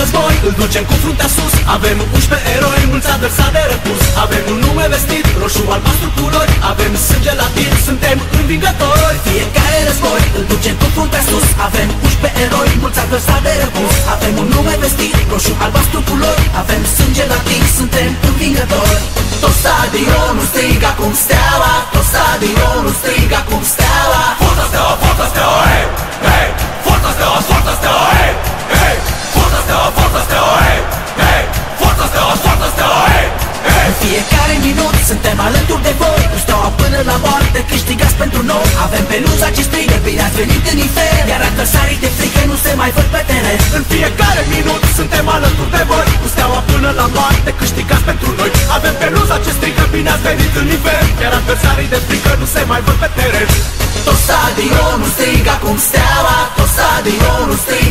război îl ducem cu fruntea sus. Avem 11 eroi, mulți adversari de răpus. Avem un nume vestit, roșu, albastru, culori. Avem sânge latin, suntem învingători. Fiecare război îl ducem cu fruntea sus. Avem 11 eroi, mulți adversari de răpus. Avem un nume vestit, roșu, albastru, culori. Avem sânge latin, suntem învingători. Tot stadionul strigă cum steaua, tot stadionul strigă cum steaua. Forța Steaua, forța Steaua, hey, hey. Forța Steaua, forța Steaua, hey, hey. Forța Steaua, forța Steaua, hey, hey. Forța Steaua, forța Steaua, hey, hey. În fiecare minut suntem alături de voi, cu steaua până la moarte câștigați pentru noi. Avem peluza ce strigă, bine ați venit în infern, iar adversarii de frică nu se mai văd pe teren. În fiecare minut suntem alături de voi, cu steaua până la moarte câștigați pentru noi. Avem peluza ce strigă, bine ați venit în infern, iar adversarii de frică nu se mai văd pe teren. Tot stadionul strigă cum steaua, tot stadionul strigă